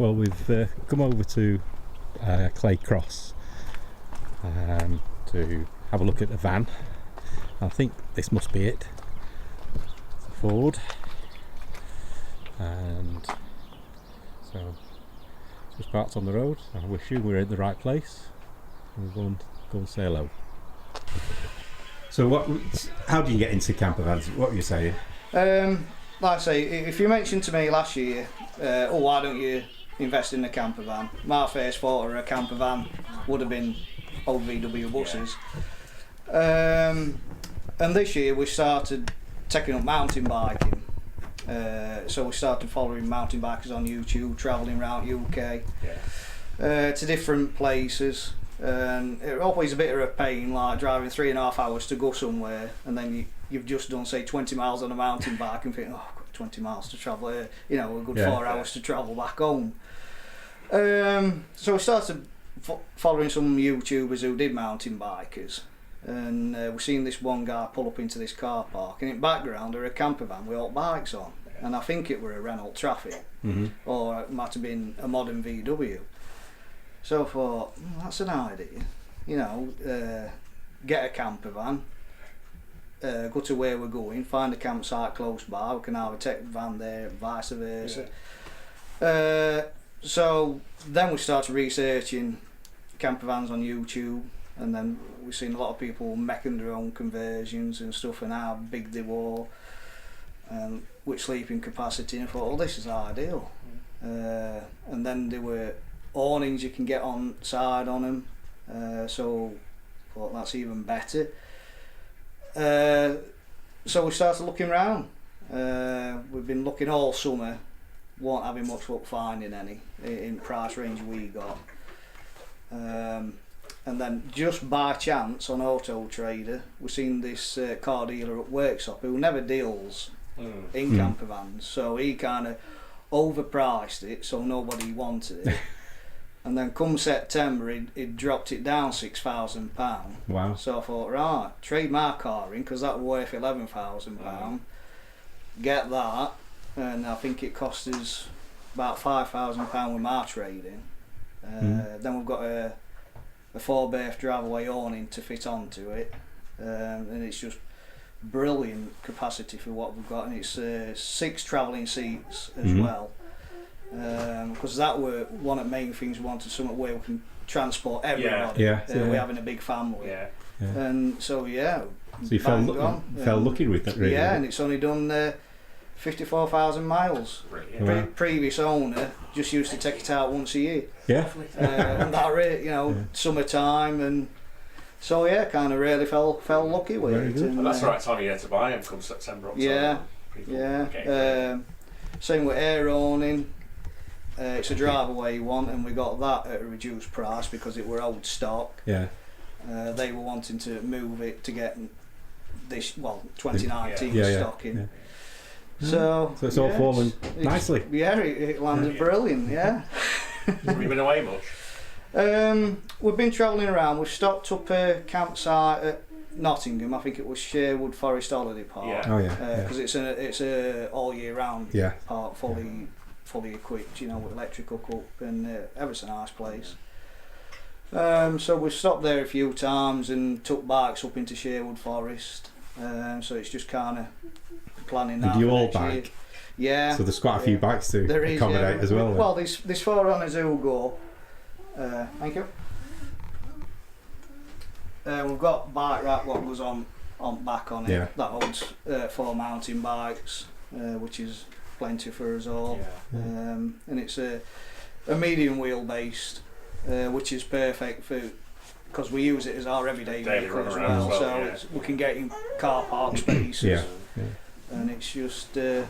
Well, we've come over to Clay Cross to have a look at the van. I think this must be it. It's a Ford, and so just parked on the road. I wish you were in the right place. We'll go and say hello. So, how do you get into campervans? What were you saying? Like I say, if you mentioned to me last year, why don't you invest in a campervan? My first thought of a campervan would have been old VW buses. And this year we started taking up mountain biking. So we started following mountain bikers on YouTube, travelling around UK to different places. And it was always a bit of a pain, like driving 3.5 hours to go somewhere, and then you've just done, say, 20 miles on a mountain bike and think, oh, I've got 20 miles to travel here, a good 4 hours to travel back home. So we started following some YouTubers who did mountain bikers, and we've seen this one guy pull up into this car park, and in the background there a camper van with all bikes on, and I think it were a Renault Traffic, or it might have been a modern VW. So I thought, that's an idea, get a camper van, go to where we're going, find a campsite close by, we can either take the van there, vice versa. So then we started researching camper vans on YouTube, and then we've seen a lot of people making their own conversions and stuff, and how big they were, and with sleeping capacity, and I thought, this is ideal. And then there were awnings you can get on side on them, so I thought that's even better. So we started looking around. We've been looking all summer, weren't having much luck finding any in the price range we got. And then just by chance on Auto Trader we've seen this car dealer at Workshop who never deals in camper vans, so he kind of overpriced it so nobody wanted it. And then come September he'd dropped it down £6,000. Wow. So I thought, right, trade my car in, because that was worth £11,000. Get that, and I think it cost us about £5,000 with my trading. Then we've got a 4-berth driveway awning to fit onto it, and it's just brilliant capacity for what we've got, and it's 6 travelling seats as well. Because that were one of the main things we wanted, somewhere where we can transport everybody. We're having a big family. And so so you fell lucky with that, really. And it's only done 54,000 miles. Previous owner just used to take it out once a year. And that rate, summertime, and so kind of really fell lucky with it. And that's the right time of year to buy them, come September, October. Same with air awning. It's a driveway one, and we got that at a reduced price because it were old stock. They were wanting to move it to get this 2019 stock in. So it's all fallen nicely. It landed brilliant. Have you been away much? We've been travelling around. We've stopped up a campsite at Nottingham. I think it was Sherwood Forest Holiday Park. Because it's a all year round park, fully equipped, with electrical hook, and ever so nice place. So we've stopped there a few times and took bikes up into Sherwood Forest. So it's just kind of planning that. Did you all bike? Yeah. So there's quite a few bikes to accommodate as well. Well, there's 4 runners who go. Thank you. We've got bike rack what goes on back on it. That holds 4 mountain bikes, which is plenty for us all. And it's a medium wheel based, which is perfect for, because we use it as our everyday vehicle as well. So we can get in car park spaces. And it's just a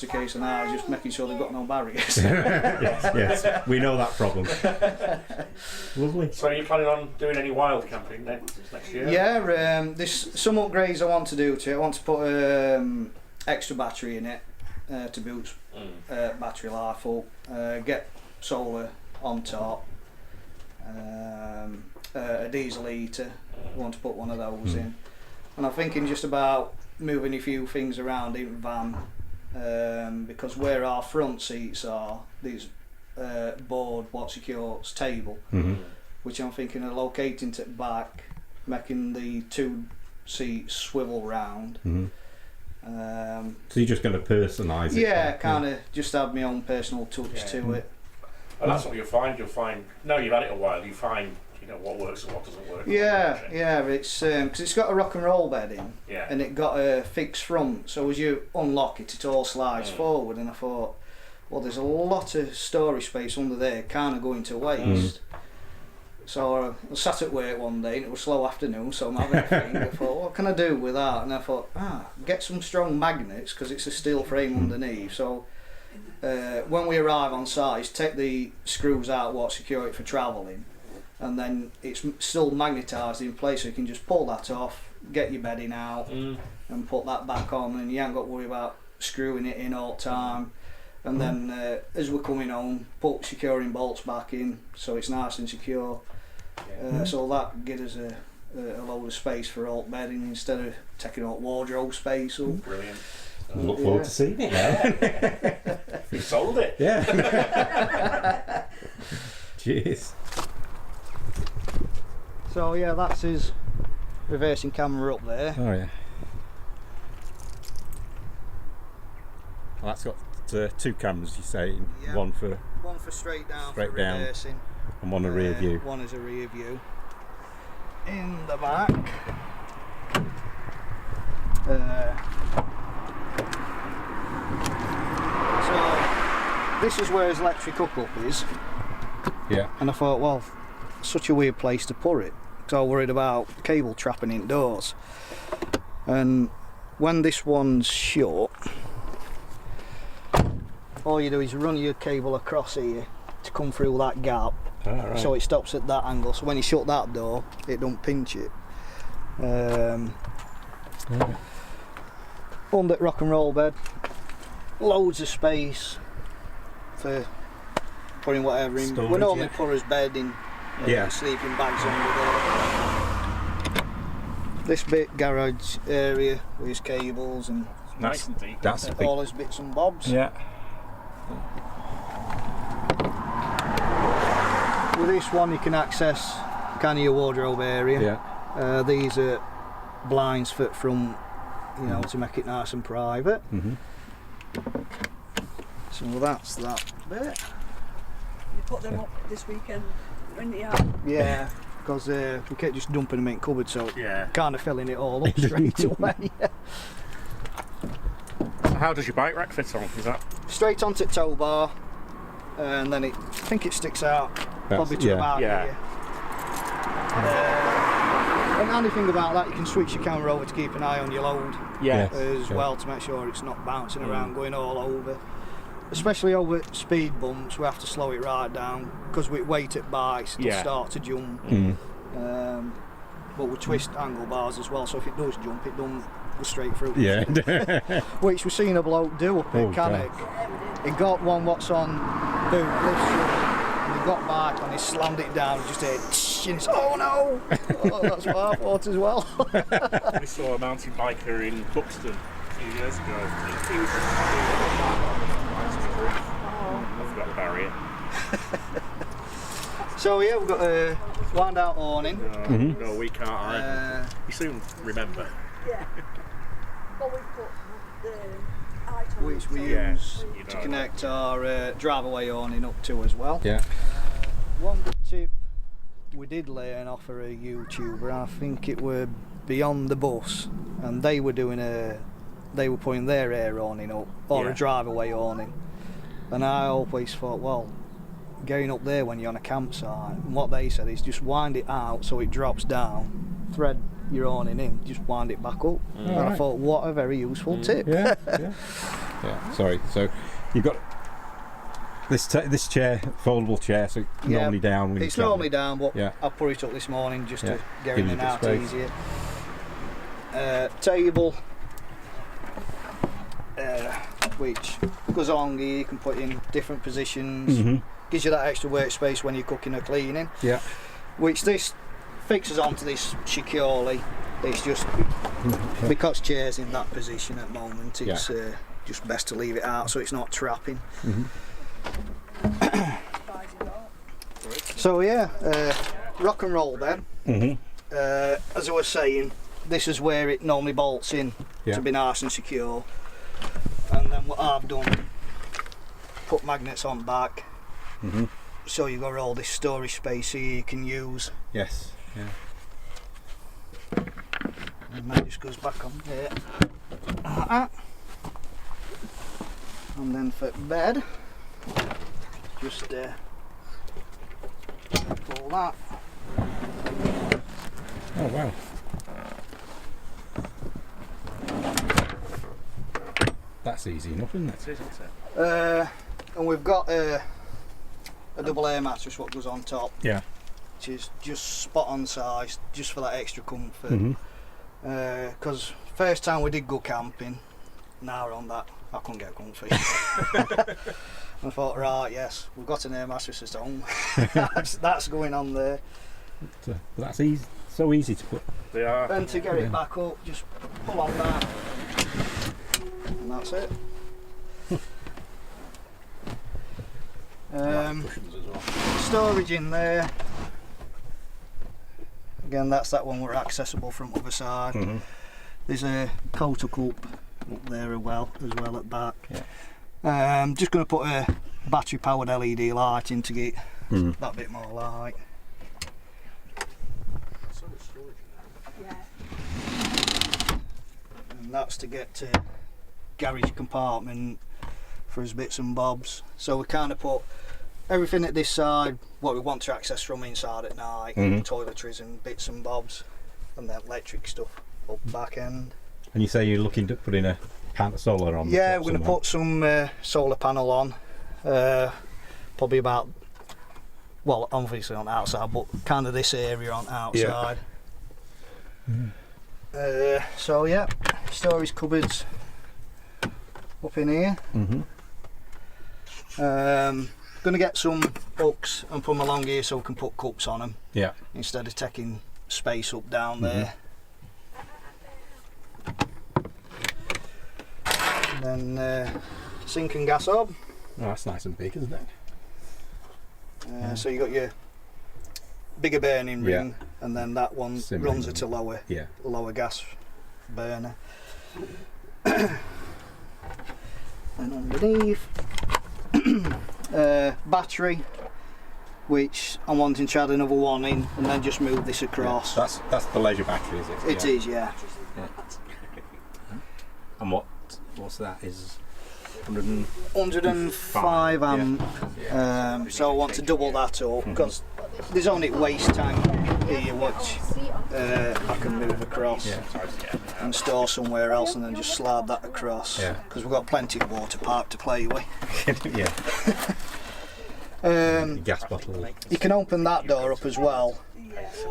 case of now just making sure they've got no barriers. yes, we know that problem. Lovely. So are you planning on doing any wild camping next year? There's some upgrades I want to do to it. I want to put extra battery in it to boost battery life up, get solar on top, a diesel heater. I want to put one of those in, and I'm thinking just about moving a few things around in the van, because where our front seats are, there's board what secures table, which I'm thinking of locating to the back, making the 2-seat swivel round. So you're just going to personalise it? Yeah, kind of just add my own personal touch to it. And that's what you'll find. No, you've had it a while. You find, what works and what doesn't work. Yeah, it's because it's got a rock and roll bed in, and it got a fixed front. So as you unlock it, it all slides forward. And I thought, well, there's a lot of storage space under there, kind of going to waste. So I sat at work one day, and it was slow afternoon, so I'm having a think. I thought, what can I do with that? And I thought, get some strong magnets, because it's a steel frame underneath. So when we arrive on site, take the screws out what secure it for travelling, and then it's still magnetised in place, so you can just pull that off, get your bedding out, and put that back on, and you ain't got to worry about screwing it in all the time. And then as we're coming home, put securing bolts back in, so it's nice and secure. So that gives us a load of space for alt bedding instead of taking out wardrobe space. So. Brilliant. Look forward to seeing it now. You sold it. Yeah. Cheers. So yeah, that's his reversing camera up there. Oh yeah. Well, that's got 2 cameras, you say, one for straight down, straight for down, reversing, and one a rear view. One is a rear view. In the back, so this is where his electric hookup is. Yeah. And I thought, well, such a weird place to put it, because I was worried about cable trapping indoors. And when this one's shut, all you do is run your cable across here to come through that gap, so it stops at that angle. So when you shut that door, it don't pinch it. On that rock and roll bed, loads of space for putting whatever in. Storage, we normally put his bed in, sleeping bags under there. This bit garage area with his cables and Nice and deep. That's a big, all his bits and bobs. yeah. With this one you can access kind of your wardrobe area. Yeah. These are blinds for from, to make it nice and private. So that's that bit. You put them up this weekend in the yard? Yeah, because we kept just dumping them in cupboard, so kind of filling it all up straight away. How does your bike rack fit on? Is that Straight onto the tow bar, and then I think it sticks out probably to about here. And the handy thing about that, you can switch your camera over to keep an eye on your load as well, to make sure it's not bouncing around, going all over. Especially over speed bumps, we have to slow it right down, because with weighted bikes it'll start to jump. But we twist angle bars as well, so if it does jump, it don't go straight through. Yeah. Which we've seen a bloke do up at Cannock. He got one what's on boot lift shut, and he got back and he slammed it down and just heard tsh, and it's oh no! Oh, that's what I thought as well. we saw a mountain biker in Buxton a few years ago. He was just I forgot the barrier. So yeah, we've got a wind out awning. No, we can't either. You soon remember. Yeah. Well, we put the items Which we use to connect our driveway awning up to as well. Yeah. One good tip we did learn off of a YouTuber, I think it were Beyond the Bus, and they were doing they were putting their air awning up, or a driveway awning, and I always thought, well, going up there when you're on a campsite, and what they said is just wind it out so it drops down, thread your awning in, just wind it back up. And I thought, what a very useful tip. Yeah. Sorry, so you've got this chair, foldable chair, so it's normally down. When it's normally down, but I put it up this morning just to get in and out easier. Table, which goes along here, you can put in different positions, gives you that extra workspace when you're cooking or cleaning. Yeah. Which this fixes onto this securely. It's just because chair's in that position at the moment, it's just best to leave it out so it's not trapping. So yeah, rock and roll then. As I was saying, this is where it normally bolts in to be nice and secure. And then what I've done, put magnets on back. So you've got all this storage space here you can use. Yes. Yeah. And that just goes back on there. And then for bed, just pull that. Oh wow. That's easy enough, isn't it? It is, isn't it? And we've got a double air mattress what goes on top. Yeah. Which is just spot on size, just for that extra comfort. Because first time we did go camping, now we're on that, I couldn't get comfy. I thought, right, yes, we've got an air mattress at home. that's going on there. But that's easy, so easy to put. They are. And to get it back up, just pull on that, and that's it. Cushions as well. Storage in there. Again, that's that one we're accessible from other side. There's a coat cup up there as well at back. Just going to put a battery powered LED light in to get that bit more light. So much storage in there. Yeah. And that's to get to garage compartment for his bits and bobs. So we kind of put everything at this side, what we want to access from inside at night, toiletries and bits and bobs, and then electric stuff up back end. And you say you're looking to put in a solar on? Yeah, we're going to put some solar panel on, probably about, well, obviously on outside, but kind of this area on outside. So yeah, storage cupboards up in here. Going to get some hooks and put them along here so we can put cups on them. Yeah. Instead of taking space up down there. And then sink and gas hob. Oh, that's nice and big, isn't it? So you got your bigger burning ring, and then that one Simmering. runs at a lower gas burner. And underneath, battery, which I'm wanting to add another one in, and then just move this across. Yeah, that's the leisure battery, is it? It is, yeah. And what's that? Is 105 amp. So I want to double that up because there's only waste tank here which I can move across and store somewhere else, and then just slide that across because we've got plenty of water park to play with. Gas bottle. You can open that door up as well,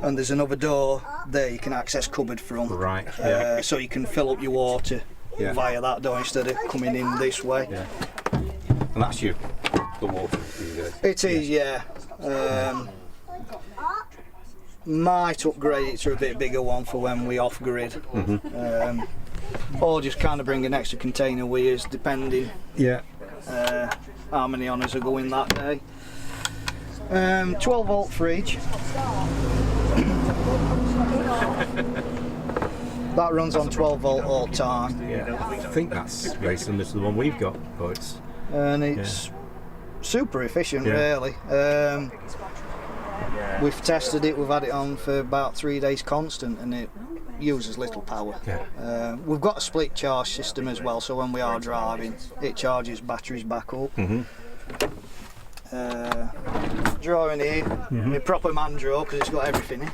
and there's another door there you can access cupboard from. Right. So you can fill up your water via that door instead of coming in this way. And that's the water. It is, yeah. Might upgrade it to a bit bigger one for when we off grid. Or just kind of bring an extra container with us, depending how many on us are going that day. 12 volt fridge. That runs on 12 volt all the time. I think that's very similar to the one we've got, but it's super efficient, really. We've tested it, we've had it on for about 3 days constant, and it uses little power. We've got a split charge system as well, so when we are driving it charges batteries back up. Drawer in here, a proper man drawer because it's got everything in.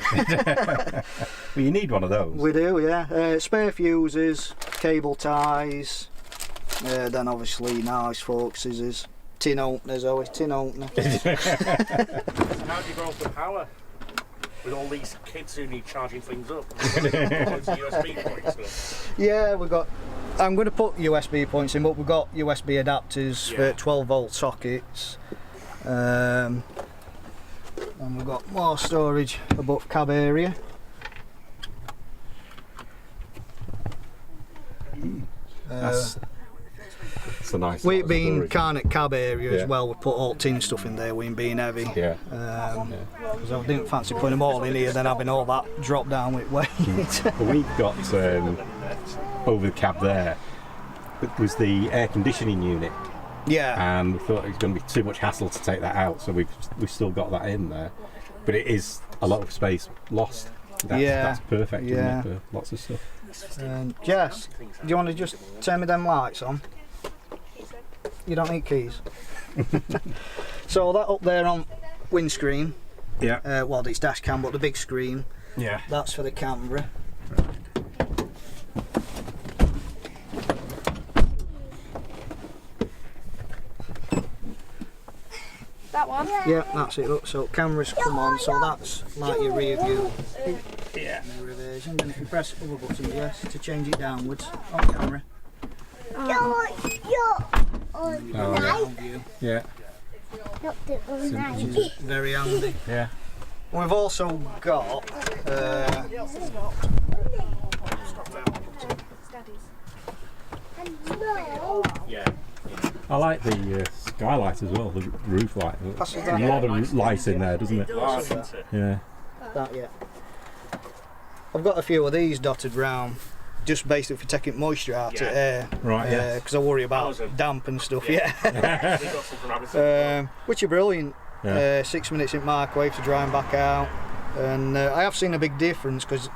Well, you need one of those. We do, yeah. Spare fuses, cable ties, then obviously knives, forks, scissors, tin openers, always tin opener. So how do you go off the power with all these kids who need charging things up? USB points. Yeah, we've got. I'm going to put USB points in, but we've got USB adapters for 12 volt sockets. And we've got more storage above cab area. It's a nice. With it lot of being storage. kind of cab area Yeah. as well, we put all tin stuff in there with it being heavy. Yeah. Because I didn't fancy putting them all in here, then having all that drop down with weight. Well, we've got over the cab there. It was the air conditioning unit, Yeah. and we thought it was going to be too much hassle to take that out, so we've still got that in there. But it is a lot of space lost. That's perfect, isn't Yeah. it, for lots of stuff. Jess, do you want to just turn me them lights on? You don't need keys. So that up there on windscreen, Yeah. well, it's dash cam, but the big screen, Yeah. that's for the camera. That one? Yeah, that's it. Look, so cameras come on, so that's like your rear view Yeah. mirror version. Then if you press other button, yes, to change it downwards on camera. Oh, View, yeah. which is very handy. Yeah. We've also got Yeah. I like the skylight as well, the roof light. Passes A that. lot of light in there, doesn't it? Oh, isn't it? Yeah. that, yeah. I've got a few of these dotted round, just basically for taking moisture out Yeah. of air. Right, yeah. Because I worry about was a- damp and stuff. Yeah. Yeah. We got some from Amazon. Which are brilliant. Yeah. 6 minutes in microwave to dry them back out, and I have seen a big difference because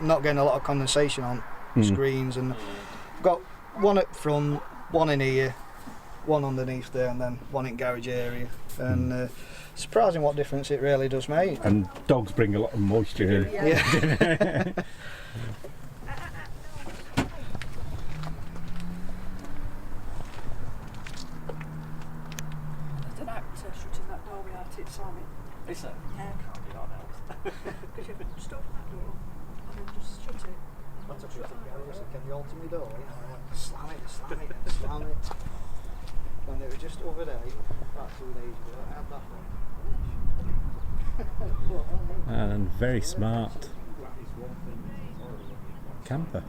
I'm not getting a lot of condensation on screens, and got one up front, one in here, one underneath there, and then one in garage area, and surprising what difference it really does make. And dogs bring a lot of moisture in. Yeah. There's an actor shutting that door without it slamming. Is it? Yeah. Can't be that else. Because you have to stop that door and then just shut it. Can you alter my door? Slam it, slam it, slam it. And it was just over there, about 2 days ago, I had that one. And very smart camper.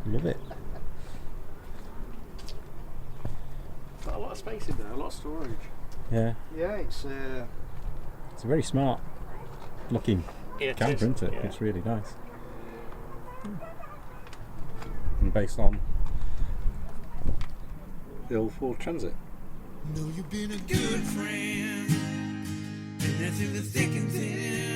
Love it. Got a lot of space in there, a lot of storage. Yeah. Yeah, it's It's a very smart looking It camper, is, isn't it? yeah. It's really nice. And based on the old Ford Transit. Know you've been a good friend, and that's in the thick and thin.